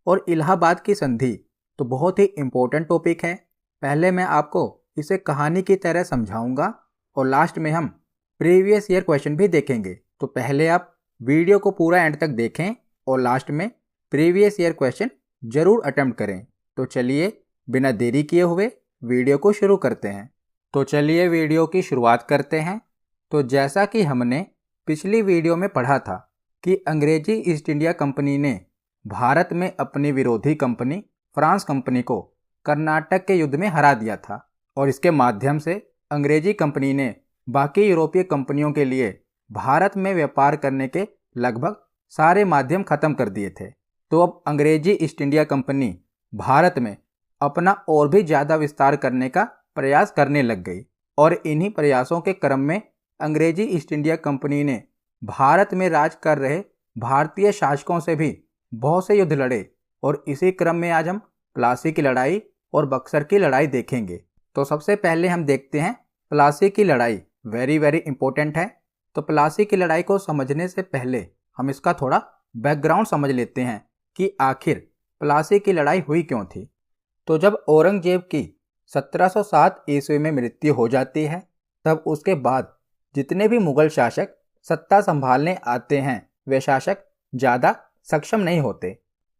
और इलाहाबाद की संधि तो बहुत ही इम्पोर्टेंट टॉपिक है। पहले मैं आपको इसे कहानी की तरह समझाऊंगा और लास्ट में हम प्रीवियस ईयर क्वेश्चन भी देखेंगे। तो पहले आप वीडियो को पूरा एंड तक देखें और लास्ट में प्रीवियस ईयर क्वेश्चन जरूर अटेम्प्ट करें। तो चलिए बिना देरी किए हुए वीडियो को शुरू करते हैं। तो चलिए वीडियो की शुरुआत करते हैं। तो जैसा कि हमने पिछली वीडियो में पढ़ा था कि अंग्रेजी ईस्ट इंडिया कंपनी ने भारत में अपनी विरोधी कंपनी फ्रांस कंपनी को कर्नाटक के युद्ध में हरा दिया था और इसके माध्यम से अंग्रेजी कंपनी ने बाकी यूरोपीय कंपनियों के लिए भारत में व्यापार करने के लगभग सारे माध्यम खत्म कर दिए थे। तो अब अंग्रेजी ईस्ट इंडिया कंपनी भारत में अपना और भी ज़्यादा विस्तार करने का प्रयास करने लग गई और इन्हीं प्रयासों के क्रम में अंग्रेजी ईस्ट इंडिया कंपनी ने भारत में राज कर रहे भारतीय शासकों से भी बहुत से युद्ध लड़े और इसी क्रम में आज हम प्लासी की लड़ाई और बक्सर की लड़ाई देखेंगे। तो सबसे पहले हम देखते हैं प्लासी की लड़ाई। वेरी इंपॉर्टेंट है। तो प्लासी की लड़ाई को समझने से पहले हम इसका थोड़ा बैकग्राउंड समझ लेते हैं कि आखिर प्लासी की लड़ाई हुई क्यों थी। तो जब औरंगजेब की 1707 ईस्वी में मृत्यु हो जाती है तब उसके बाद जितने भी मुगल शासक सत्ता संभालने आते हैं वे शासक ज़्यादा सक्षम नहीं होते।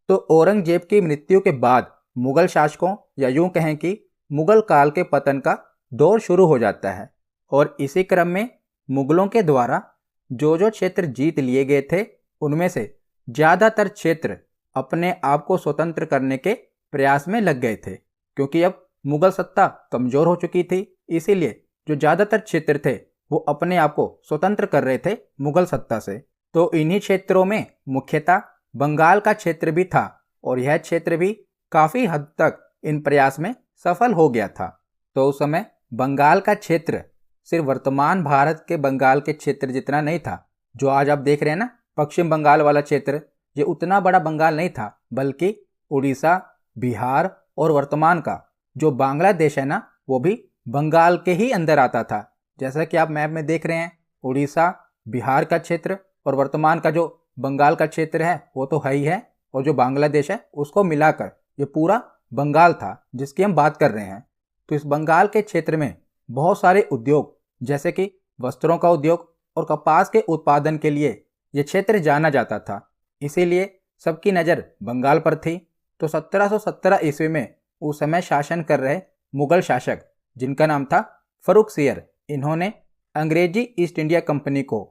तो औरंगजेब की मृत्यु के बाद मुगल शासकों या यूं कहें कि मुगल काल के पतन का दौर शुरू हो जाता है और इसी क्रम में मुगलों के द्वारा जो क्षेत्र जीत लिए गए थे उनमें से ज़्यादातर क्षेत्र अपने आप को स्वतंत्र करने के प्रयास में लग गए थे, क्योंकि अब मुगल सत्ता कमज़ोर हो चुकी थी। इसीलिए जो ज़्यादातर क्षेत्र थे वो अपने आप को स्वतंत्र कर रहे थे मुगल सत्ता से। तो इन्हीं क्षेत्रों में मुख्यतः बंगाल का क्षेत्र भी था और यह क्षेत्र भी काफ़ी हद तक इन प्रयास में सफल हो गया था। तो उस समय बंगाल का क्षेत्र सिर्फ वर्तमान भारत के बंगाल के क्षेत्र जितना नहीं था। जो आज आप देख रहे हैं ना पश्चिम बंगाल वाला क्षेत्र, ये उतना बड़ा बंगाल नहीं था, बल्कि उड़ीसा, बिहार और वर्तमान का जो बांग्लादेश है ना वो भी बंगाल के ही अंदर आता था। जैसा कि आप मैप में देख रहे हैं, उड़ीसा, बिहार का क्षेत्र और वर्तमान का जो बंगाल का क्षेत्र है वो तो है ही है, और जो बांग्लादेश है उसको मिलाकर ये पूरा बंगाल था जिसकी हम बात कर रहे हैं। तो इस बंगाल के क्षेत्र में बहुत सारे उद्योग जैसे कि वस्त्रों का उद्योग और कपास के उत्पादन के लिए ये क्षेत्र जाना जाता था। इसीलिए सबकी नज़र बंगाल पर थी। तो 1717 ईस्वी में उस समय शासन कर रहे मुगल शासक जिनका नाम था फर्रुखसियर, इन्होंने अंग्रेजी ईस्ट इंडिया कंपनी को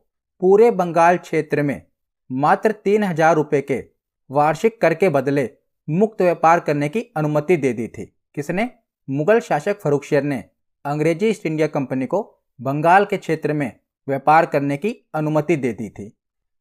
पूरे बंगाल क्षेत्र में मात्र 3000 रुपये के वार्षिक कर के बदले मुक्त व्यापार करने की अनुमति दे दी थी। किसने? मुगल शासक फर्रुखसियर ने अंग्रेजी ईस्ट इंडिया कंपनी को बंगाल के क्षेत्र में व्यापार करने की अनुमति दे दी थी।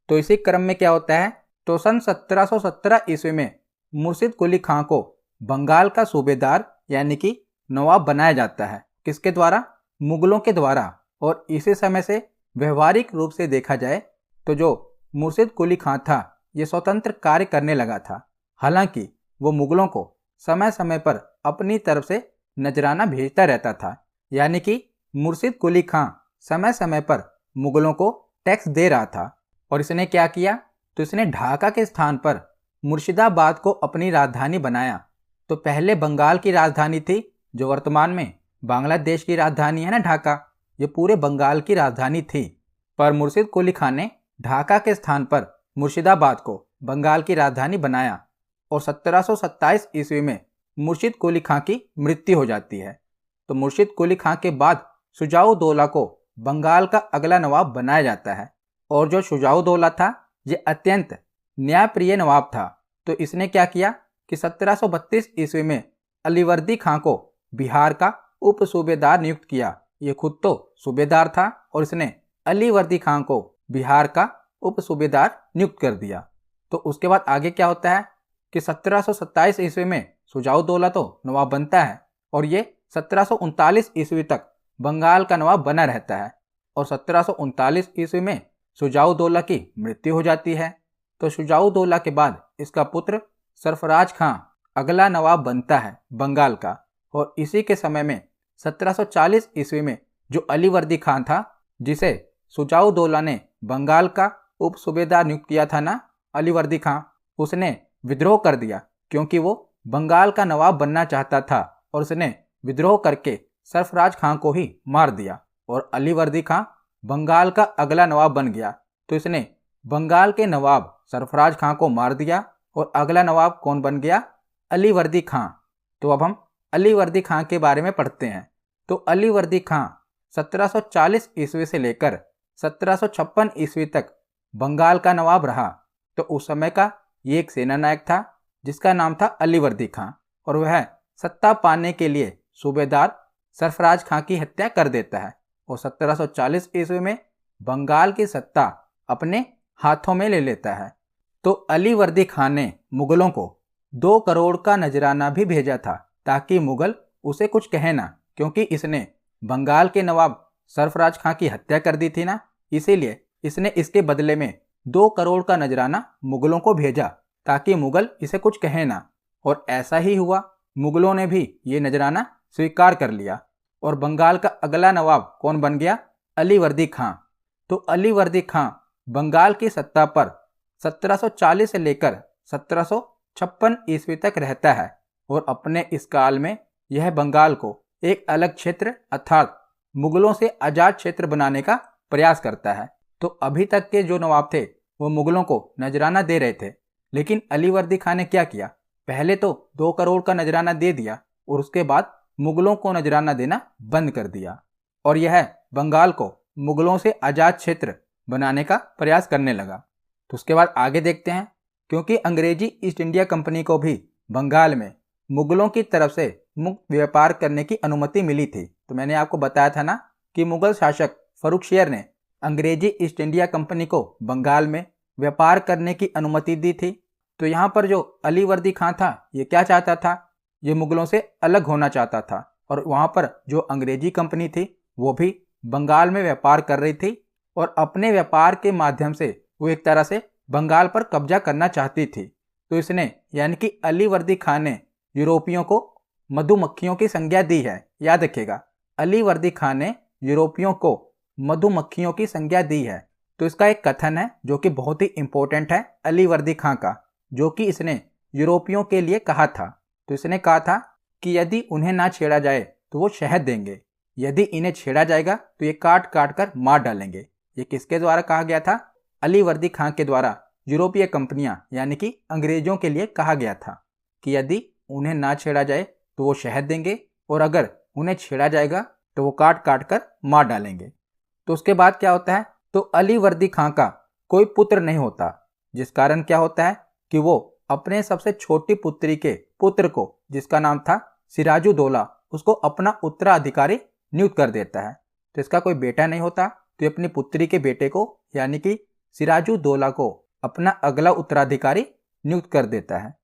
तो इसी क्रम में क्या होता है, तो सन 1717 ईस्वी में मुर्शिद कुली खां को बंगाल का सूबेदार यानी कि नवाब बनाया जाता है। किसके द्वारा? मुगलों के द्वारा। और इसी समय से व्यवहारिक रूप से देखा जाए तो जो मुर्शिद कुली खां था ये स्वतंत्र कार्य करने लगा था। हालांकि वो मुगलों को समय समय पर अपनी तरफ से नजराना भेजता रहता था, यानी कि मुर्शिद कुली खां समय समय पर मुगलों को टैक्स दे रहा था। और इसने क्या किया, तो इसने ढाका के स्थान पर मुर्शिदाबाद को अपनी राजधानी बनाया। तो पहले बंगाल की राजधानी थी, जो वर्तमान में बांग्लादेश की राजधानी है ना ढाका, ये पूरे बंगाल की राजधानी थी। पर मुर्शिद कुली खां ने ढाका के स्थान पर मुर्शिदाबाद को बंगाल की राजधानी बनाया और 1727 ईस्वी में मुर्शिद कुली खां की मृत्यु हो जाती है। तो मुर्शिद कुली खां के बाद शुजाउद्दौला को बंगाल का अगला नवाब बनाया जाता है। और जो शुजाउद्दौला था ये अत्यंत न्यायप्रिय नवाब था। तो इसने क्या किया कि 1732 ईस्वी में अलीवर्दी खां को बिहार का उप सूबेदार नियुक्त किया। ये खुद तो सूबेदार था और इसने अलीवर्दी खां को बिहार का उप सूबेदार नियुक्त कर दिया। तो उसके बाद आगे क्या होता है कि 1727 ईस्वी में शुजाउद्दौला तो नवाब बनता है और ये 1739 ईस्वी तक बंगाल का नवाब बना रहता है। और 1739 ईस्वी में शुजाउद्दौला की मृत्यु हो जाती है। तो शुजाउद्दौला के बाद इसका पुत्र सरफराज खां अगला नवाब बनता है बंगाल का। और इसी के समय में 1740 ईस्वी में जो अलीवर्दी खान था, जिसे शुजाउद्दौला ने बंगाल का उप सूबेदार नियुक्त किया था ना, अलीवर्दी खां, उसने विद्रोह कर दिया क्योंकि वो बंगाल का नवाब बनना चाहता था और उसने विद्रोह करके सरफराज खां को ही मार दिया और अलीवर्दी खां बंगाल का अगला नवाब बन गया। तो इसने बंगाल के नवाब सरफराज खां को मार दिया और अगला नवाब कौन बन गया? अलीवर्दी खां। तो अब हम अलीवर्दी खां के बारे में पढ़ते हैं। तो अलीवर्दी खां 1740 ईस्वी से लेकर 1756 ईस्वी तक बंगाल का नवाब रहा। तो उस समय का ये एक सेना नायक था जिसका नाम था अलीवर्दी खां और वह सत्ता पाने के लिए सूबेदार सरफराज खां की हत्या कर देता है और 1740 ईस्वी में बंगाल की सत्ता अपने हाथों में ले लेता है। तो अलीवर्दी खां ने मुगलों को 2 करोड़ का नजराना भी भेजा था ताकि मुगल उसे कुछ कहे ना, क्योंकि इसने बंगाल के नवाब सरफराज खां की हत्या कर दी थी ना, इसीलिए इसने इसके बदले में 2 करोड़ का नजराना मुगलों को भेजा ताकि मुगल इसे कुछ कहे ना। और ऐसा ही हुआ, मुगलों ने भी ये नजराना स्वीकार कर लिया और बंगाल का अगला नवाब कौन बन गया? अलीवर्दी खां। तो अलीवर्दी खां बंगाल की सत्ता पर 1740 से लेकर 1756 ईस्वी तक रहता है और अपने इस काल में यह बंगाल को एक अलग क्षेत्र अर्थात मुगलों से आजाद क्षेत्र बनाने का प्रयास करता है। तो अभी तक के जो नवाब थे वो मुगलों को नजराना दे रहे थे, लेकिन अलीवर्दी खां ने क्या किया? पहले तो 2 करोड़ का नजराना दे दिया और उसके बाद मुगलों को नजराना देना बंद कर दिया और यह बंगाल को मुगलों से आजाद क्षेत्र बनाने का प्रयास करने लगा। तो उसके बाद आगे देखते हैं, क्योंकि अंग्रेजी ईस्ट इंडिया कंपनी को भी बंगाल में मुगलों की तरफ से मुक्त व्यापार करने की अनुमति मिली थी। तो मैंने आपको बताया था ना कि मुगल शासक फर्रुखशियर ने अंग्रेजी ईस्ट इंडिया कंपनी को बंगाल में व्यापार करने की अनुमति दी थी। तो यहाँ पर जो अलीवर्दी खां था ये क्या चाहता था? ये मुगलों से अलग होना चाहता था और वहाँ पर जो अंग्रेजी कंपनी थी वो भी बंगाल में व्यापार कर रही थी और अपने व्यापार के माध्यम से वो एक तरह से बंगाल पर कब्जा करना चाहती थी। तो इसने यानी कि अलीवर्दी खां ने यूरोपियों को मधुमक्खियों की संज्ञा दी है। याद रखिएगा, अलीवर्दी खां ने यूरोपियों को मधुमक्खियों की संज्ञा दी है। तो इसका एक कथन है जो कि बहुत ही इंपॉर्टेंट है अलीवर्दी खां का, जो कि इसने यूरोपियों के लिए कहा था। तो इसने कहा था कि यदि उन्हें ना छेड़ा जाए तो वो शहद देंगे, यदि इन्हें छेड़ा जाएगा तो ये काट काट कर मार डालेंगे। ये किसके द्वारा कहा गया था? अलीवर्दी खां के द्वारा यूरोपीय कंपनियां यानी कि अंग्रेजों के लिए कहा गया था कि यदि उन्हें ना छेड़ा जाए तो वो शहद देंगे और अगर उन्हें छेड़ा जाएगा तो वो काट काट कर मार डालेंगे। तो उसके बाद क्या होता है? तो अलीवर्दी खां का कोई पुत्र नहीं होता, जिस कारण क्या होता है कि वो अपने सबसे छोटी पुत्री के पुत्र को, जिसका नाम था सिराजुद्दौला, उसको अपना उत्तराधिकारी नियुक्त कर देता है। तो इसका कोई बेटा नहीं होता, तो ये अपनी पुत्री के बेटे को यानी कि सिराजुद्दौला को अपना अगला उत्तराधिकारी नियुक्त कर देता है।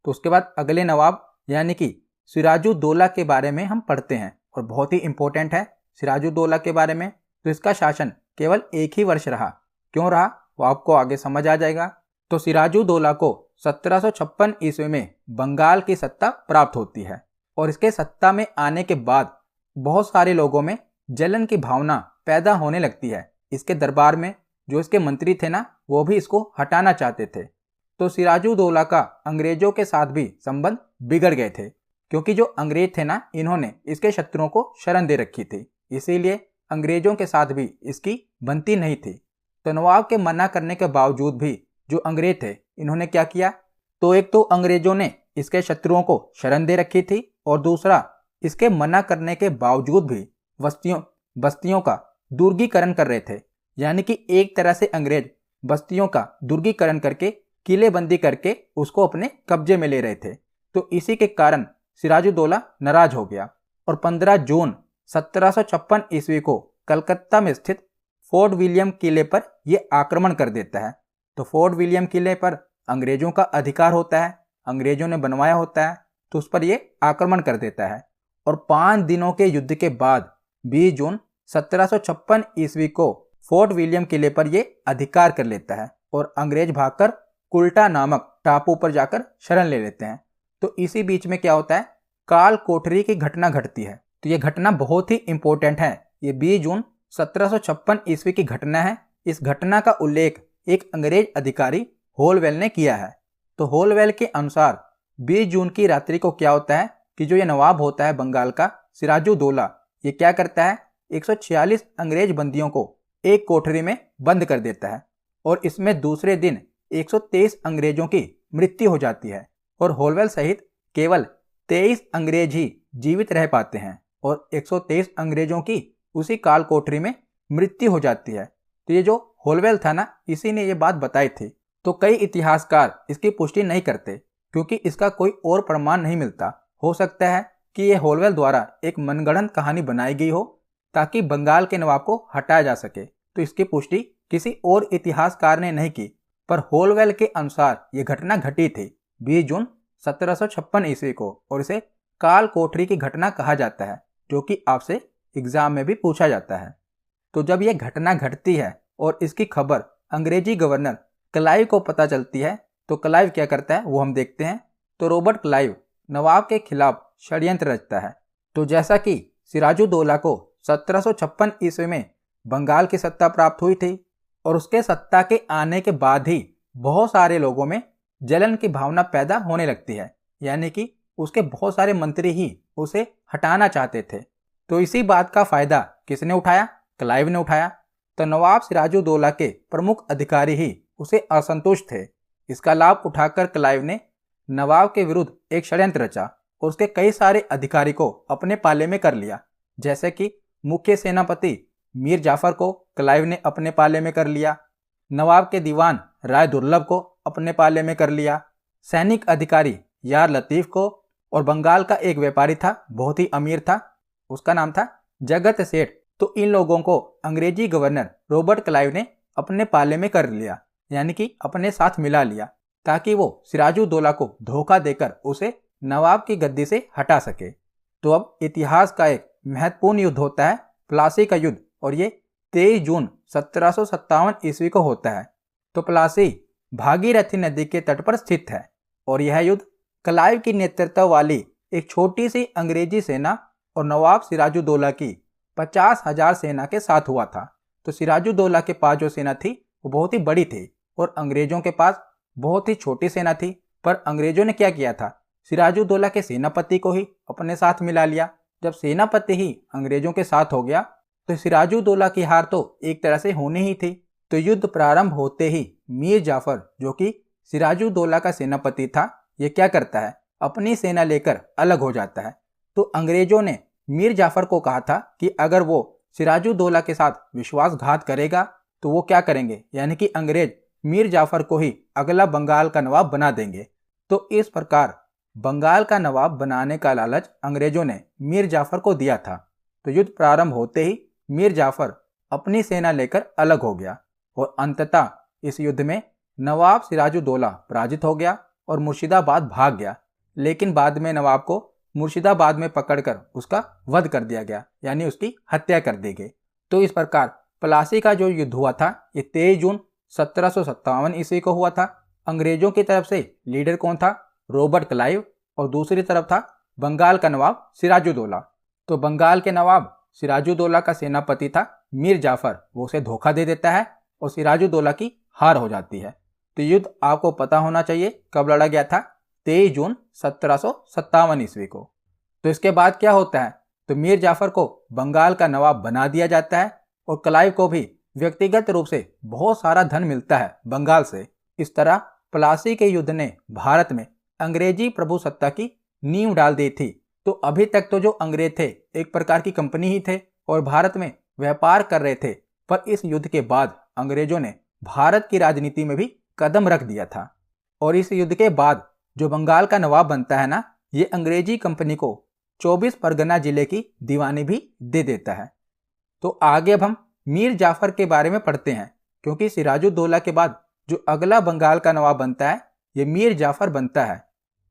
तो उसके बाद अगले नवाब यानी कि सिराजुद्दौला के बारे में हम पढ़ते हैं और बहुत ही इंपॉर्टेंट है सिराजुद्दौला के बारे में। तो इसका शासन केवल 1 ही वर्ष रहा। क्यों रहा वो आपको आगे समझ आ जाएगा। तो सिराजुद्दौला को 1756 ईस्वी में बंगाल की सत्ता प्राप्त होती है और इसके सत्ता में आने के बाद बहुत सारे लोगों में जलन की भावना पैदा होने लगती है। इसके दरबार में जो इसके मंत्री थे ना वो भी इसको हटाना चाहते थे। तो सिराजुद्दौला का अंग्रेजों के साथ भी संबंध बिगड़ गए थे, क्योंकि जो अंग्रेज थे ना इन्होंने इसके शत्रुओं को शरण दे रखी थी, इसीलिए अंग्रेजों के साथ भी इसकी बनती नहीं थी। तो नवाब के मना करने के बावजूद भी जो अंग्रेज थे इन्होंने क्या किया? तो एक तो अंग्रेजों ने इसके शत्रुओं को शरण दे रखी थी और दूसरा इसके मना करने के बावजूद भी बस्तियों का दुर्गीकरण कर रहे थे। यानी कि एक तरह से अंग्रेज बस्तियों का दुर्गीकरण करके किलेबंदी करके उसको अपने कब्जे में ले रहे थे। तो इसी के कारण सिराजुद्दौला नाराज हो गया और 15 जून 1756 ईस्वी को कलकत्ता में स्थित फोर्ट विलियम किले पर यह आक्रमण कर देता है। तो फोर्ट विलियम किले पर अंग्रेजों का अधिकार होता है, अंग्रेजों ने बनवाया होता है, तो उस पर यह आक्रमण कर देता है और 5 दिनों के युद्ध के बाद 20 जून 1756 ईस्वी को फोर्ट विलियम किले पर यह अधिकार कर लेता है और अंग्रेज भागकर कुल्टा नामक टापू पर जाकर शरण ले लेते हैं। तो इसी बीच में क्या होता है? काल कोठरी की घटना घटती है। तो यह घटना बहुत ही इंपॉर्टेंट है। ये 20 जून 1756 ईस्वी की घटना है। इस घटना का उल्लेख एक अंग्रेज अधिकारी होलवेल ने किया है। तो होलवेल के अनुसार 20 जून की रात्रि को क्या होता है कि जो ये नवाब होता है बंगाल का, सिराजुद्दौला, ये क्या करता है, 146 अंग्रेज बंदियों को एक कोठरी में बंद कर देता है और इसमें दूसरे दिन 123 अंग्रेजों की मृत्यु हो जाती है और होलवेल सहित केवल 23 अंग्रेज ही जीवित रह पाते हैं और 123 अंग्रेजों की उसी काल कोठरी में मृत्यु हो जाती है। तो ये जो होलवेल था ना, इसी ने ये बात बताई थी। तो कई इतिहासकार इसकी पुष्टि नहीं करते क्योंकि इसका कोई और प्रमाण नहीं मिलता। हो सकता है कि ये होलवेल द्वारा एक मनगढ़ंत कहानी बनाई गई हो ताकि बंगाल के नवाब को हटाया जा सके। तो इसकी पुष्टि किसी और इतिहासकार ने नहीं की, पर होलवेल के अनुसार ये घटना घटी थी 20 जून 1756 ईस्वी को और इसे काल कोठरी की घटना कहा जाता है, जो कि आपसे एग्जाम में भी पूछा जाता है। तो जब यह घटना घटती है और इसकी खबर अंग्रेजी गवर्नर क्लाइव को पता चलती है, तो क्लाइव क्या करता है वो हम देखते हैं। तो रॉबर्ट क्लाइव नवाब के खिलाफ षड्यंत्र रचता है। तो जैसा कि सिराजुद्दौला को 1756 ईस्वी में बंगाल की सत्ता प्राप्त हुई थी और उसके सत्ता के आने के बाद ही बहुत सारे लोगों में जलन की भावना पैदा होने लगती है, यानी कि उसके बहुत सारे मंत्री ही उसे हटाना चाहते थे। तो इसी बात का फायदा किसने उठाया? क्लाइव ने उठाया। तो नवाब सिराजुद्दौला के प्रमुख अधिकारी ही उसे असंतुष्ट थे। इसका लाभ उठाकर क्लाइव ने नवाब के विरुद्ध एक षड्यंत्र रचा और उसके कई सारे अधिकारी को अपने पाले में कर लिया। जैसे कि मुख्य सेनापति मीर जाफर को क्लाइव ने अपने पाले में कर लिया, नवाब के दीवान राय दुर्लभ को अपने पाले में कर लिया, सैनिक अधिकारी यार लतीफ को, और बंगाल का एक व्यापारी था, बहुत ही अमीर था, उसका नाम था जगत सेठ। तो इन लोगों को अंग्रेजी गवर्नर रॉबर्ट क्लाइव ने अपने पाले में कर लिया, यानी कि अपने साथ मिला लिया, ताकि वो सिराजुद्दौला को धोखा देकर उसे नवाब की गद्दी से हटा सके। तो अब इतिहास का एक महत्वपूर्ण युद्ध होता है प्लासी का युद्ध, और ये 23 जून 1757 ईस्वी को होता है। तो प्लासी भागीरथी नदी के तट पर स्थित है और यह युद्ध क्लाइव की नेतृत्व वाली एक छोटी सी अंग्रेजी सेना और नवाब सिराजुद्दौला की 50,000 सेना के साथ हुआ था। तो सिराजुद्दौला के पास जो सेना थी वो बहुत ही बड़ी थी और अंग्रेजों के पास बहुत ही छोटी सेना थी। पर अंग्रेजों ने क्या किया था, सिराजुद्दौला के सेनापति को ही अपने साथ मिला लिया। जब सेनापति ही अंग्रेजों के साथ हो गया तो सिराजुद्दौला की हार तो एक तरह से होनी ही थी। तो युद्ध प्रारंभ होते ही मीर जाफर, जो कि सिराजुद्दौला का सेनापति था, ये क्या करता है, अपनी सेना लेकर अलग हो जाता है। तो अंग्रेजों ने मीर जाफर को कहा था कि अगर वो सिराजुद्दौला के साथ विश्वासघात करेगा तो वो क्या करेंगे, यानी कि अंग्रेज मीर जाफर को ही अगला बंगाल का नवाब बना देंगे। तो इस प्रकार बंगाल का नवाब बनाने का लालच अंग्रेजों ने मीर जाफर को दिया था। तो युद्ध प्रारंभ होते ही मीर जाफर अपनी सेना लेकर अलग हो गया और अंततः इस युद्ध में नवाब सिराजुद्दौला पराजित हो गया और मुर्शिदाबाद भाग गया। लेकिन बाद में नवाब को मुर्शिदाबाद में पकड़कर उसका वध कर दिया गया, यानी उसकी हत्या कर दी गई। तो इस प्रकार प्लासी का जो युद्ध हुआ था ये 23 जून 1757 ईस्वी को हुआ था। अंग्रेजों की तरफ से लीडर कौन था, रॉबर्ट क्लाइव, और दूसरी तरफ था बंगाल का नवाब सिराजुद्दौला। तो बंगाल के नवाब सिराजुद्दौला का सेनापति था मीर जाफर, वो उसे धोखा दे देता है और सिराजुद्दौला की हार हो जाती है। तो युद्ध आपको पता होना चाहिए कब लड़ा गया था, 23 जून 1757 ईस्वी को। तो इसके बाद क्या होता है, तो मीर जाफर को बंगाल का नवाब बना दिया जाता है और क्लाइव को भी व्यक्तिगत रूप से बहुत सारा धन मिलता है बंगाल से। इस तरह प्लासी के युद्ध ने भारत में अंग्रेजी प्रभुसत्ता की नींव डाल दी थी। तो अभी तक तो जो अंग्रेज थे एक प्रकार की कंपनी ही थे और भारत में व्यापार कर रहे थे, पर इस युद्ध के बाद अंग्रेजों ने भारत की राजनीति में भी कदम रख दिया था। और इस युद्ध के बाद जो बंगाल का नवाब बनता है ना, ये अंग्रेजी कंपनी को 24 परगना जिले की दीवानी भी दे देता है। तो आगे अब हम मीर जाफर के बारे में पढ़ते हैं, क्योंकि सिराजुद्दौला के बाद जो अगला बंगाल का नवाब बनता है ये मीर जाफर बनता है।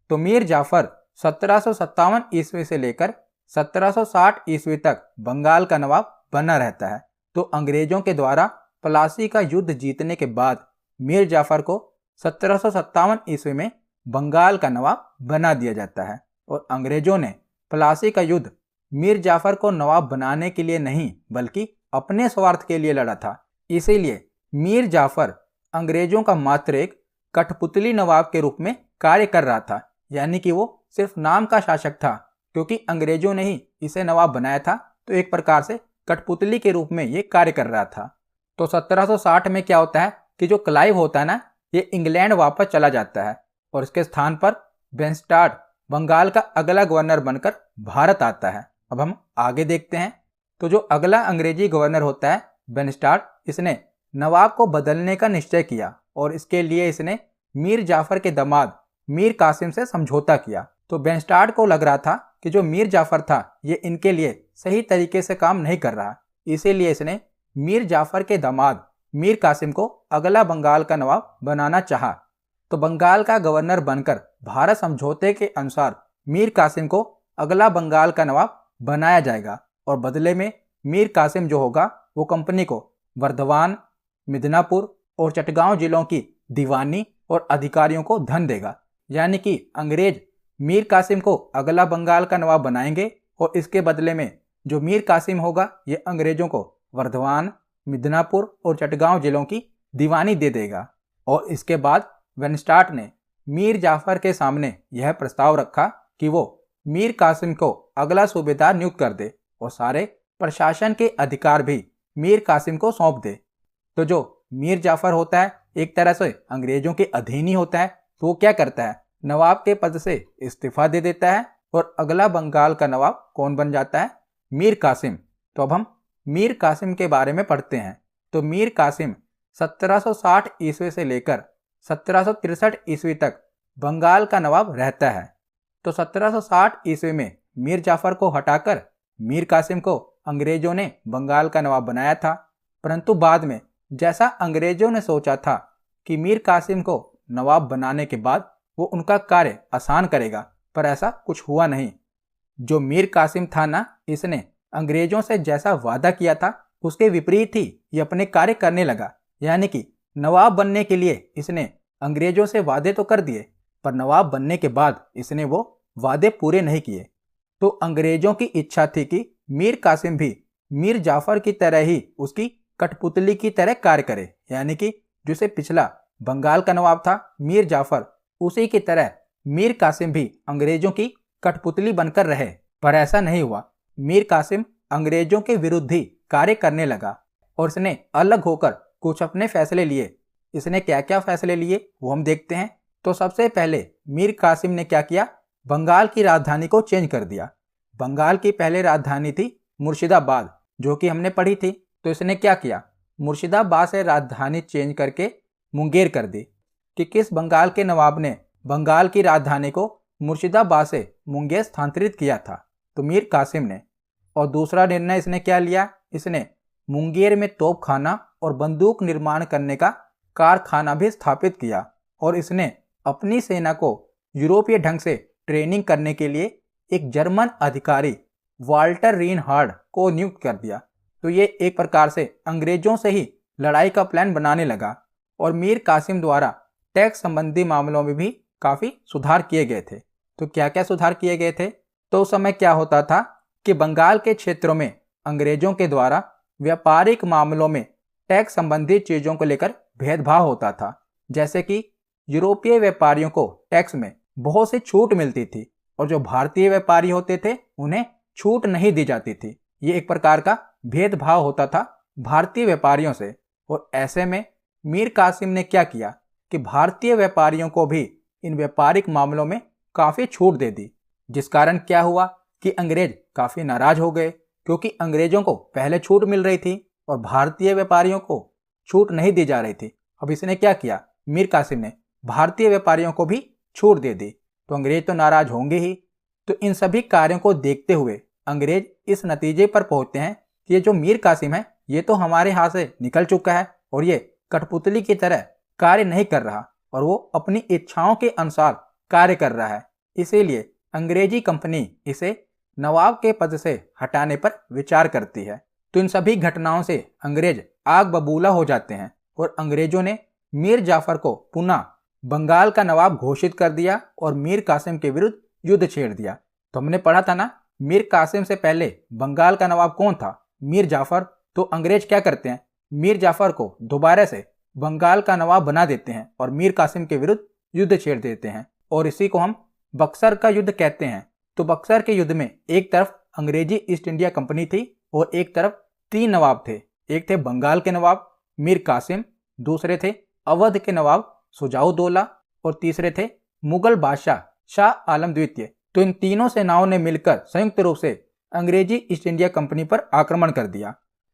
तो मीर जाफर 1757 ईस्वी से लेकर 1760 ईस्वी तक बंगाल का नवाब बना रहता है। तो अंग्रेजों के द्वारा प्लासी का युद्ध जीतने के बाद मीर जाफर को 1757 ईस्वी में बंगाल का नवाब बना दिया जाता है। और अंग्रेजों ने प्लासी का युद्ध मीर जाफर को नवाब बनाने के लिए नहीं बल्कि अपने स्वार्थ के लिए लड़ा था। इसीलिए मीर जाफर अंग्रेजों का मात्र एक कठपुतली नवाब के रूप में कार्य कर रहा था, यानी कि वो सिर्फ नाम का शासक था, क्योंकि अंग्रेजों ने ही इसे नवाब बनाया था, तो एक प्रकार से कठपुतली के रूप में ये कार्य कर रहा था। तो 1760 में क्या होता है कि जो क्लाइव होता है ना, ये इंग्लैंड वापस चला जाता है और इसके स्थान पर बेनस्टाड बंगाल का अगला गवर्नर बनकर भारत आता है। अब हम आगे देखते हैं। तो जो अगला अंग्रेजी गवर्नर होता है बेनस्टाड, इसने नवाब को बदलने का निश्चय किया और इसके लिए इसने मीर जाफर के दामाद मीर कासिम से समझौता किया। तो बेनस्टाड को लग रहा था कि जो मीर जाफर था ये इनके लिए सही तरीके से काम नहीं कर रहा, इसीलिए इसने मीर जाफर के दामाद मीर कासिम को अगला बंगाल का नवाब बनाना चाहा। तो बंगाल का गवर्नर बनकर भारत समझौते के अनुसार मीर कासिम को अगला बंगाल का नवाब बनाया जाएगा और बदले में मीर कासिम जो होगा वो कंपनी को वर्धमान, मिदनापुर और चटगांव जिलों की दीवानी और अधिकारियों को धन देगा। यानी कि अंग्रेज मीर कासिम को अगला बंगाल का नवाब बनाएंगे और इसके बदले में जो मीर कासिम होगा ये अंग्रेजों को वर्धमान, मिदनापुर और चटगांव जिलों की दीवानी दे देगा। और इसके बाद वेनस्टाट ने मीर जाफर के सामने यह प्रस्ताव रखा कि वो मीर कासिम को अगला सूबेदार नियुक्त कर दे और सारे प्रशासन के अधिकार भी मीर कासिम को सौंप दे। तो जो मीर जाफर होता है एक तरह से अंग्रेजों के अधीन ही होता है, तो वो क्या करता है, नवाब के पद से इस्तीफा दे देता है और अगला बंगाल का नवाब कौन बन जाता है, मीर कासिम। तो अब हम मीर कासिम के बारे में पढ़ते हैं। तो मीर कासिम 1760 ईस्वी से लेकर 1763 ईस्वी तक बंगाल का नवाब रहता है। तो 1760 ईस्वी में मीर जाफर को हटाकर मीर कासिम को अंग्रेजों ने बंगाल का नवाब बनाया था, परंतु बाद में जैसा अंग्रेजों ने सोचा था कि मीर कासिम को नवाब बनाने के बाद वो उनका कार्य आसान करेगा, पर ऐसा कुछ हुआ नहीं। जो मीर कासिम था ना, इसने अंग्रेजों से जैसा वादा किया था उसके विपरीत ही ये अपने कार्य करने लगा। यानी कि नवाब बनने के लिए इसने अंग्रेजों से वादे तो कर दिए, पर नवाब बनने के बाद इसने वो वादे पूरे नहीं किए। तो अंग्रेजों की इच्छा थी कि मीर कासिम भी मीर जाफर की तरह ही उसकी कठपुतली की तरह कार्य करे, यानी कि जिसे पिछला बंगाल का नवाब था मीर जाफर, उसी की तरह मीर कासिम भी अंग्रेजों की कठपुतली बनकर रहे। पर ऐसा नहीं हुआ। मीर कासिम अंग्रेजों के विरुद्ध ही कार्य करने लगा और इसने अलग होकर कुछ अपने फैसले लिए। इसने क्या क्या फैसले लिए वो हम देखते हैं। तो सबसे पहले मीर कासिम ने क्या किया, बंगाल की राजधानी को चेंज कर दिया। बंगाल की पहले राजधानी थी मुर्शिदाबाद, जो कि हमने पढ़ी थी। तो इसने क्या किया, मुर्शिदाबाद से राजधानी चेंज करके मुंगेर कर दी। कि किस बंगाल के नवाब ने बंगाल की राजधानी को मुर्शिदाबाद से मुंगेर स्थानांतरित किया था, तो मीर कासिम ने। और दूसरा निर्णय इसने क्या लिया, इसने मुंगेर में तोपखाना और बंदूक निर्माण करने का कारखाना भी स्थापित किया और इसने अपनी सेना को यूरोपीय ढंग से ट्रेनिंग करने के लिए एक जर्मन अधिकारी वाल्टर रीनहार्ड को नियुक्त कर दिया। तो ये एक प्रकार से अंग्रेजों से ही लड़ाई का प्लान बनाने लगा। और मीर कासिम द्वारा टैक्स संबंधी मामलों में भी काफ़ी सुधार किए गए थे। तो क्या क्या सुधार किए गए थे, तो उस समय क्या होता था कि बंगाल के क्षेत्रों में अंग्रेजों के द्वारा व्यापारिक मामलों में टैक्स संबंधी चीज़ों को लेकर भेदभाव होता था। जैसे कि यूरोपीय व्यापारियों को टैक्स में बहुत सी छूट मिलती थी और जो भारतीय व्यापारी होते थे उन्हें छूट नहीं दी जाती थी। ये एक प्रकार का भेदभाव होता था भारतीय व्यापारियों से। और ऐसे में मीर कासिम ने क्या किया कि भारतीय व्यापारियों को भी इन व्यापारिक मामलों में काफ़ी छूट दे दी, जिस कारण क्या हुआ कि अंग्रेज काफ़ी नाराज हो गए, क्योंकि अंग्रेजों को पहले छूट मिल रही थी और भारतीय व्यापारियों को छूट नहीं दी जा रही थी। अब इसने क्या किया, मीर कासिम ने भारतीय व्यापारियों को भी छूट दे दी, तो अंग्रेज तो नाराज होंगे ही। तो इन सभी कार्यों को देखते हुए अंग्रेज इस नतीजे पर पहुंचते हैं कि ये जो मीर कासिम है ये तो हमारे हाथ से निकल चुका है और ये कठपुतली की तरह कार्य नहीं कर रहा और वो अपनी इच्छाओं के अनुसार कार्य कर रहा है। इसीलिए अंग्रेजी कंपनी इसे नवाब के पद से हटाने पर विचार करती है। तो इन सभी घटनाओं से अंग्रेज आग बबूला हो जाते हैं और अंग्रेजों ने मीर जाफर को पुनः बंगाल का नवाब घोषित कर दिया और मीर कासिम के विरुद्ध युद्ध छेड़ दिया। तो हमने पढ़ा था ना, मीर कासिम से पहले बंगाल का नवाब कौन था, मीर जाफर। तो अंग्रेज क्या करते हैं, मीर जाफर को दोबारा से बंगाल का नवाब बना देते हैं और मीर कासिम के विरुद्ध युद्ध छेड़ देते हैं। और इसी को हम बक्सर का युद्ध कहते हैं? तो बक्सर के युद्ध में एक तरफ अंग्रेजी ईस्ट इंडिया कंपनी थी और एक तरफ 3 नवाब थे। एक थे बंगाल के नवाब मीर कासिम, दूसरे थे अवध के नवाब शुजाउद्दौला और तीसरे थे मुगल बादशाह शाह आलम द्वितीय। तो इन तीनों सेनाओं ने मिलकर संयुक्त रूप से अंग्रेजी ईस्ट इंडिया कंपनी पर आक्रमण कर दिया।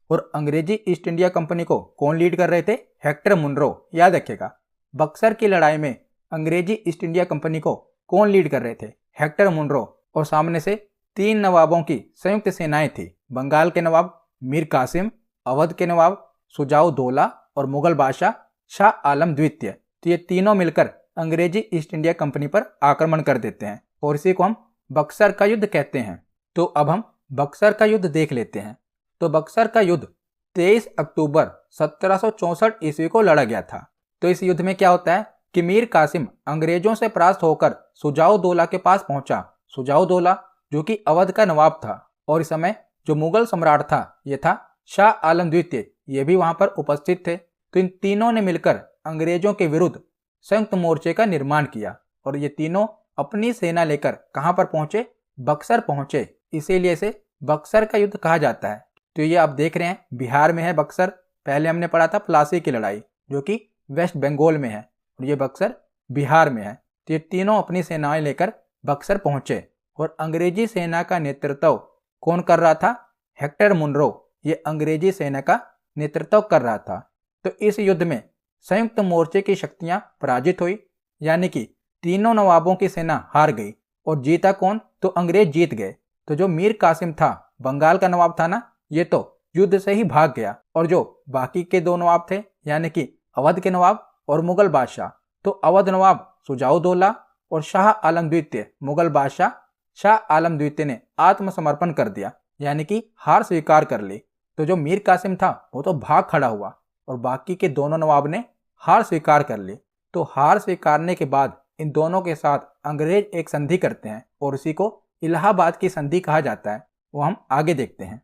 और अंग्रेजी ईस्ट इंडिया कंपनी को कौन लीड कर रहे थे? Hector Munro. याद रखिएगा, बक्सर की लड़ाई में अंग्रेजी ईस्ट इंडिया कंपनी को कौन लीड कर रहे थे? Hector Munro. और सामने से 3 नवाबों की संयुक्त सेनाएं थी, बंगाल के नवाब मीर कासिम, अवध के नवाब शुजाउद्दौला और मुगल बादशाह शाह आलम द्वितीय। तो ये तीनों मिलकर अंग्रेजी ईस्ट इंडिया कंपनी पर आक्रमण कर देते हैं और इसी को हम बक्सर का युद्ध कहते हैं। तो अब हम बक्सर का युद्ध देख लेते हैं। तो बक्सर का युद्ध 23 अक्टूबर 1764 ईस्वी को लड़ा गया था। तो इस युद्ध में क्या होता है कि मीर कासिम अंग्रेजों से परास्त होकर शुजाउद्दौला के पास पहुंचा। शुजाउद्दौला जो कि अवध का नवाब था और इस समय जो मुगल सम्राट था ये था शाह आलम द्वितीय, ये भी वहां पर उपस्थित थे। तो इन तीनों ने मिलकर अंग्रेजों के विरुद्ध संयुक्त मोर्चे का निर्माण किया और ये तीनों अपनी सेना लेकर कहां पर पहुंचे? बक्सर पहुंचे। इसीलिए इसे बक्सर का युद्ध कहा जाता है। तो ये आप देख रहे हैं बिहार में है बक्सर। पहले हमने पढ़ा था प्लासी की लड़ाई जो कि वेस्ट बंगाल में है और ये बक्सर बिहार में है। तो ये तीनों अपनी सेनाएं लेकर बक्सर पहुंचे और अंग्रेजी सेना का नेतृत्व कौन कर रहा था? Hector Munro. ये अंग्रेजी सेना का नेतृत्व कर रहा था। तो इस युद्ध में संयुक्त मोर्चे की शक्तियां पराजित हुई, यानी कि तीनों नवाबों की सेना हार गई और जीता कौन? तो अंग्रेज जीत गए। तो जो मीर कासिम था, बंगाल का नवाब था ना, ये तो युद्ध से ही भाग गया और जो बाकी के 2 नवाब थे यानी कि अवध के नवाब और मुगल बादशाह, तो अवध नवाब शुजाउद्दौला और शाह आलम द्वितीय मुगल बादशाह शाह आलम द्वितीय ने आत्मसमर्पण कर दिया, यानी कि हार स्वीकार कर ली। तो जो मीर कासिम था वो तो भाग खड़ा हुआ और बाकी के दोनों नवाब ने हार स्वीकार कर ली। तो हार स्वीकारने के बाद इन दोनों के साथ अंग्रेज एक संधि करते हैं और इसी को इलाहाबाद की संधि कहा जाता है। वो हम आगे देखते हैं।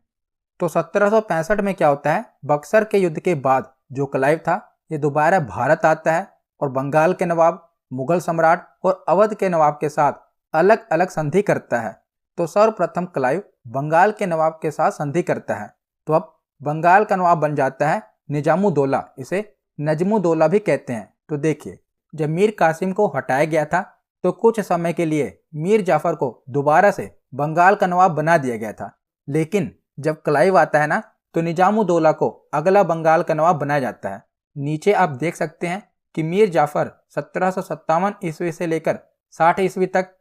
तो 1765 में क्या होता है? बक्सर के युद्ध के बाद जो क्लाइव था ये दोबारा भारत आता है और बंगाल के नवाब, मुगल सम्राट और अवध के नवाब के साथ अलग अलग संधि करता है। तो सर्वप्रथम क्लाइव बंगाल के नवाब के साथ संधि करता है। तो अब बंगाल का नवाब बन जाता है निजामुद्दौला, इसे नजमुद्दौला भी कहते हैं। तो देखिए, जब मीर कासिम को हटाया गया था तो कुछ समय के लिए मीर जाफर को दोबारा से बंगाल का नवाब बना दिया गया था, लेकिन जब क्लाइव आता है ना तो निजामुद्दौला को अगला बंगाल का नवाब बनाया जाता है। नीचे आप देख सकते हैं कि मीर जाफर 1757 ईस्वी से लेकर 60 ईस्वी तक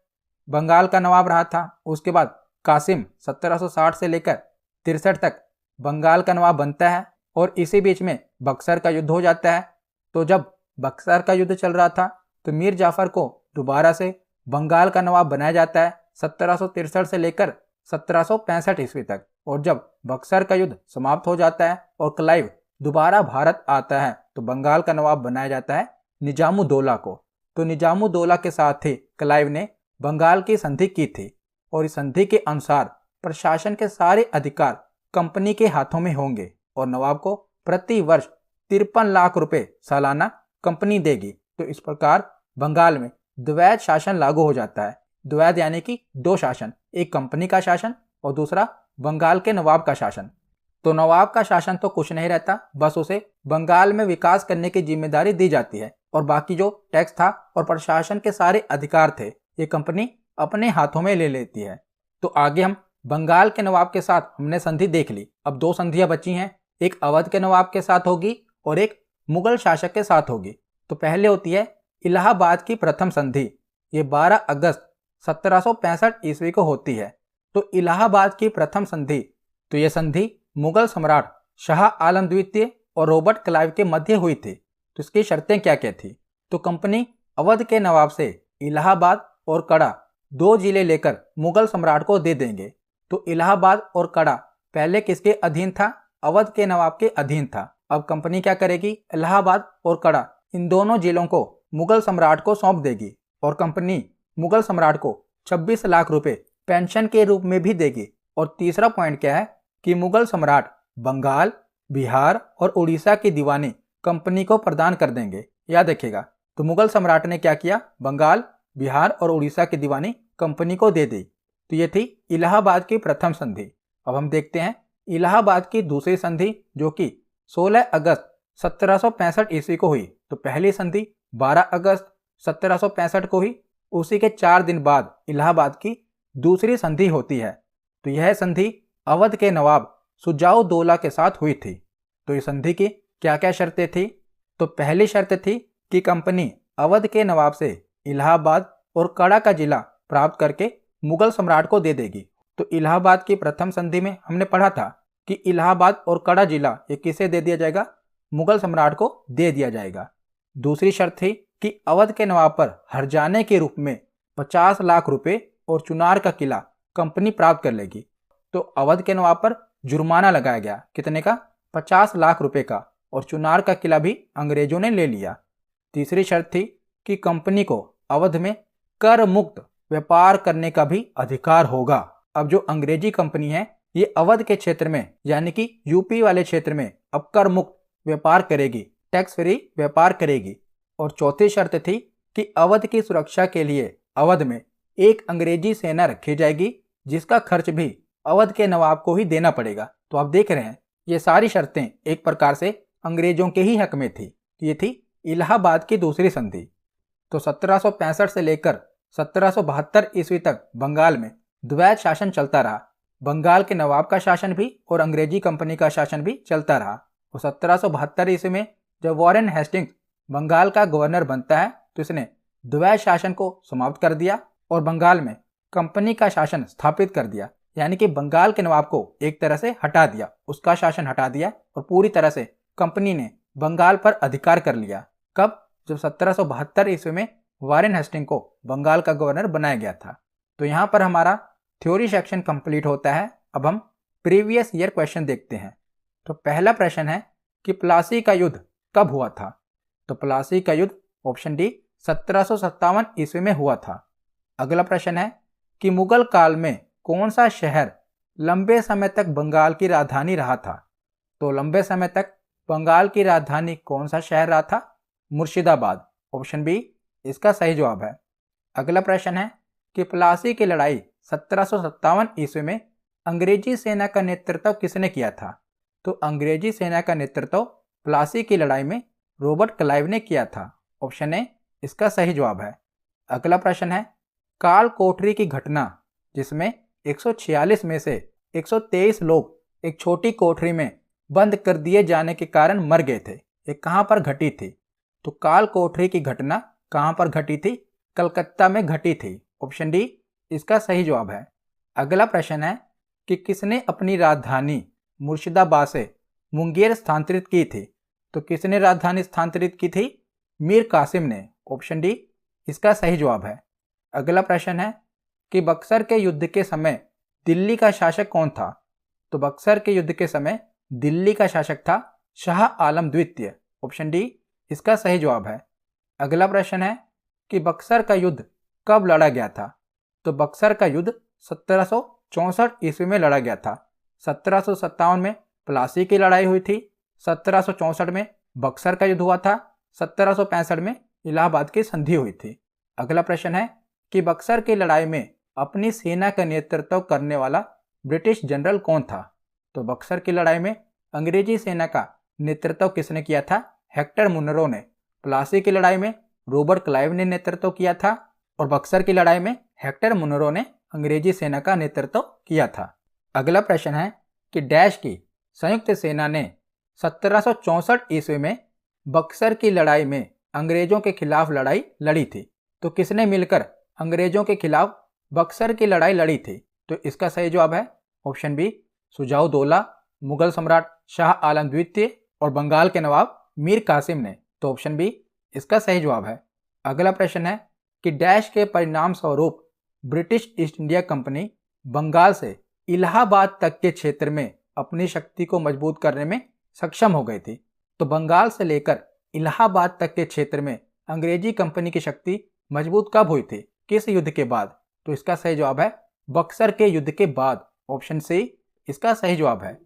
बंगाल का नवाब रहा था। उसके बाद कासिम 1760 से लेकर 63 तक बंगाल का नवाब बनता है और इसी बीच में बक्सर का युद्ध हो जाता है। तो जब बक्सर का युद्ध चल रहा था तो मीर जाफर को दोबारा से बंगाल का नवाब बनाया जाता है 1763 से लेकर 1765 ईस्वी तक। और जब बक्सर का युद्ध समाप्त हो जाता है और क्लाइव दोबारा भारत आता है तो बंगाल का नवाब बनाया जाता है निजामुद्दौला को। तो निजामुद्दौला के साथ ही क्लाइव ने बंगाल की संधि की थी और इस संधि के अनुसार प्रशासन के सारे अधिकार कंपनी के हाथों में होंगे और नवाब को प्रति वर्ष 53 लाख रुपए सालाना कंपनी देगी। तो इस प्रकार बंगाल में द्वैध शासन लागू हो जाता है। द्वैध यानी कि 2 शासन, एक कंपनी का शासन और दूसरा बंगाल के नवाब का शासन। तो नवाब का शासन तो कुछ नहीं रहता, बस उसे बंगाल में विकास करने की जिम्मेदारी दी जाती है और बाकी जो टैक्स था और प्रशासन के सारे अधिकार थे ये कंपनी अपने हाथों में ले लेती है। तो आगे हम बंगाल के नवाब के साथ हमने संधि देख ली। अब 2 संधियां बची हैं, एक अवध के नवाब के साथ होगी और एक मुगल शासक के साथ होगी। तो पहले होती है इलाहाबाद की प्रथम संधि, ये 12 अगस्त 1765 ईस्वी को होती है। तो इलाहाबाद की प्रथम संधि, तो ये संधि मुगल सम्राट शाह आलम द्वितीय और रॉबर्ट क्लाइव के मध्य हुई थी। तो इसकी शर्तें क्या क्या थी? तो कंपनी अवध के नवाब से इलाहाबाद और कड़ा 2 जिले लेकर मुगल सम्राट को दे देंगे। तो इलाहाबाद और कड़ा पहले किसके अधीन था? अवध के नवाब के अधीन था। अब कंपनी क्या करेगी? इलाहाबाद और कड़ा इन दोनों जिलों को मुगल सम्राट को सौंप देगी और कंपनी मुगल सम्राट को 26 लाख रुपए पेंशन के रूप में भी देगी। और तीसरा पॉइंट क्या है कि मुगल सम्राट बंगाल, बिहार और उड़ीसा की दीवानी कंपनी को प्रदान कर देंगे। याद रखिएगा, तो मुगल सम्राट ने क्या किया? बंगाल, बिहार और उड़ीसा की दीवानी कंपनी को दे दी। तो ये थी इलाहाबाद की प्रथम संधि। अब हम देखते हैं इलाहाबाद की दूसरी संधि जो कि 16 अगस्त 1765 ईस्वी को हुई। तो पहली संधि 12 अगस्त 1765 को हुई। उसी के 4 दिन बाद इलाहाबाद की दूसरी संधि होती है। तो यह संधि अवध के नवाब सुजाउद्दौला के साथ हुई थी। तो इस संधि की क्या क्या शर्तें थी? तो पहली शर्त थी कि कंपनी अवध के नवाब से इलाहाबाद और कड़ा का जिला प्राप्त करके मुगल सम्राट को दे देगी। तो इलाहाबाद की प्रथम संधि में हमने पढ़ा था कि इलाहाबाद और कड़ा जिला ये किसे दे दिया जाएगा? मुगल सम्राट को दे दिया जाएगा। दूसरी शर्त थी कि अवध के नवाब पर हर्जाने के रूप में 50 लाख रुपए और चुनार का किला कंपनी प्राप्त कर लेगी। तो अवध के नवाब पर जुर्माना लगाया गया, कितने का? 50 लाख रुपए का, और चुनार का किला भी अंग्रेजों ने ले लिया। तीसरी शर्त थी कि कंपनी को अवध में कर मुक्त व्यापार करने का भी अधिकार होगा। अब जो अंग्रेजी कंपनी है ये अवध के क्षेत्र में यानी कि यूपी वाले क्षेत्र में अब कर मुक्त व्यापार करेगी, टैक्स फ्री व्यापार करेगी। और चौथी शर्त थी कि अवध की सुरक्षा के लिए अवध में एक अंग्रेजी सेना रखी जाएगी जिसका खर्च भी अवध के नवाब को ही देना पड़ेगा। तो आप देख रहे हैं ये सारी शर्तें एक प्रकार से अंग्रेजों के ही हक में थी। ये थी इलाहाबाद की दूसरी संधि। तो 1765 से लेकर 1772 ईस्वी तक बंगाल में द्वैत शासन चलता रहा। बंगाल के नवाब का शासन भी और अंग्रेजी कंपनी का शासन भी चलता रहा। और 1772 ईस्वी में जब वॉरेन हेस्टिंग्स बंगाल का गवर्नर बनता है तो इसने द्वैत शासन को समाप्त कर दिया और बंगाल में कंपनी का शासन स्थापित कर दिया। यानी कि बंगाल के नवाब को एक तरह से हटा दिया, उसका शासन हटा दिया और पूरी तरह से कंपनी ने बंगाल पर अधिकार कर लिया। कब? जब 1772 ईस्वी में वॉरेन हेस्टिंग को बंगाल का गवर्नर बनाया गया था। तो यहाँ पर हमारा थ्योरी सेक्शन कंप्लीट होता है। अब हम प्रीवियस ईयर क्वेश्चन देखते हैं। तो पहला प्रश्न है कि प्लासी का युद्ध कब हुआ था? तो प्लासी का युद्ध ऑप्शन डी 1757 ईस्वी में हुआ था। अगला प्रश्न है कि मुगल काल में कौन सा शहर लंबे समय तक बंगाल की राजधानी रहा था? तो लंबे समय तक बंगाल की राजधानी कौन सा शहर रहा था? मुर्शिदाबाद, ऑप्शन बी इसका सही जवाब है। अगला प्रश्न है कि प्लासी की लड़ाई 1757 ईस्वी में अंग्रेजी सेना का नेतृत्व किसने किया था? तो अंग्रेजी सेना का नेतृत्व प्लासी की लड़ाई में रॉबर्ट क्लाइव ने किया था। ऑप्शन ए इसका सही जवाब है। अगला प्रश्न है काल कोठरी की घटना जिसमें 146 में से 123 लोग एक छोटी कोठरी में बंद कर दिए जाने के कारण मर गए थे, ये कहाँ पर घटी थी? तो काल कोठरी की घटना कहाँ पर घटी थी? कलकत्ता में घटी थी। ऑप्शन डी इसका सही जवाब है। अगला प्रश्न है कि किसने अपनी राजधानी मुर्शिदाबाद से मुंगेर स्थानांतरित की थी? तो किसने राजधानी स्थानांतरित की थी? मीर कासिम ने। ऑप्शन डी इसका सही जवाब है। अगला प्रश्न है कि बक्सर के युद्ध के समय दिल्ली का शासक कौन था? तो बक्सर के युद्ध के समय दिल्ली का शासक था शाह आलम द्वितीय। ऑप्शन डी इसका सही जवाब है। अगला प्रश्न है कि बक्सर का युद्ध कब लड़ा गया था? तो बक्सर का युद्ध 1764 ईस्वी में लड़ा गया था। 1757 में प्लासी की लड़ाई हुई थी, 1764 में बक्सर का युद्ध हुआ था, 1765 में इलाहाबाद की संधि हुई थी। अगला प्रश्न है कि बक्सर की लड़ाई में अपनी सेना का नेतृत्व करने वाला ब्रिटिश जनरल कौन था? तो बक्सर की लड़ाई में अंग्रेजी सेना का नेतृत्व किसने किया था? हेक्टर मुनरो ने। प्लासी की लड़ाई में रॉबर्ट क्लाइव ने नेतृत्व किया था और बक्सर की लड़ाई में हेक्टर मुनरो ने अंग्रेजी सेना का नेतृत्व किया था। अगला प्रश्न है कि डैश की संयुक्त सेना ने 1764 ईस्वी में बक्सर की लड़ाई में अंग्रेजों के खिलाफ लड़ाई लड़ी थी। तो किसने मिलकर अंग्रेजों के खिलाफ बक्सर की लड़ाई लड़ी थी? तो इसका सही जवाब है ऑप्शन बी सुजाउद्दौला, मुगल सम्राट शाह आलम द्वितीय और बंगाल के नवाब मीर कासिम ने। तो ऑप्शन बी इसका सही जवाब है। अगला प्रश्न है कि डैश के परिणाम स्वरूप British East India Company Bengal से इलाहाबाद तक के क्षेत्र में अपनी शक्ति को मजबूत करने में सक्षम हो गई थी। तो बंगाल से लेकर इलाहाबाद तक के क्षेत्र में अंग्रेजी कंपनी की शक्ति मजबूत कब हुई थी? किस युद्ध के बाद? तो इसका सही जवाब है बक्सर के युद्ध के बाद। ऑप्शन सी इसका सही जवाब है।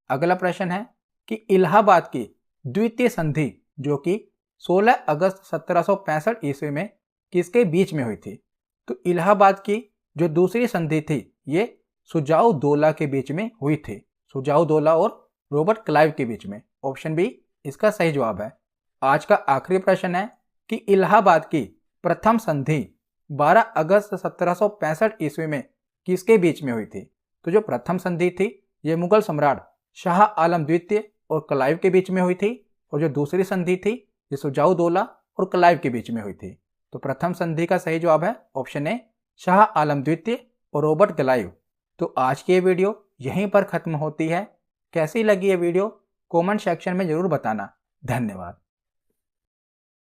अगला प्रश्न है कि इलाहाबाद की द्वितीय संधि जो कि 16 अगस्त 1765 ईस्वी में किसके बीच में हुई थी? तो इलाहाबाद की जो दूसरी संधि थी ये सुजाउद्दौला के बीच में हुई थी। सुजाउद्दौला और रॉबर्ट क्लाइव के बीच में। ऑप्शन बी इसका सही जवाब है। आज का आखिरी प्रश्न है कि इलाहाबाद की प्रथम संधि 12 अगस्त 1765 ईस्वी में किसके बीच में हुई थी? तो जो प्रथम संधि थी ये मुगल सम्राट शाह आलम द्वितीय और क्लाइव के बीच में हुई थी, और जो दूसरी संधि थी ये सुजाउद्दौला और क्लाइव के बीच में हुई थी। तो प्रथम संधि का सही जवाब है ऑप्शन ए, शाह आलम द्वितीय और रॉबर्ट क्लाइव। तो आज की ये वीडियो यहीं पर खत्म होती है। कैसी लगी ये वीडियो कमेंट सेक्शन में जरूर बताना। धन्यवाद।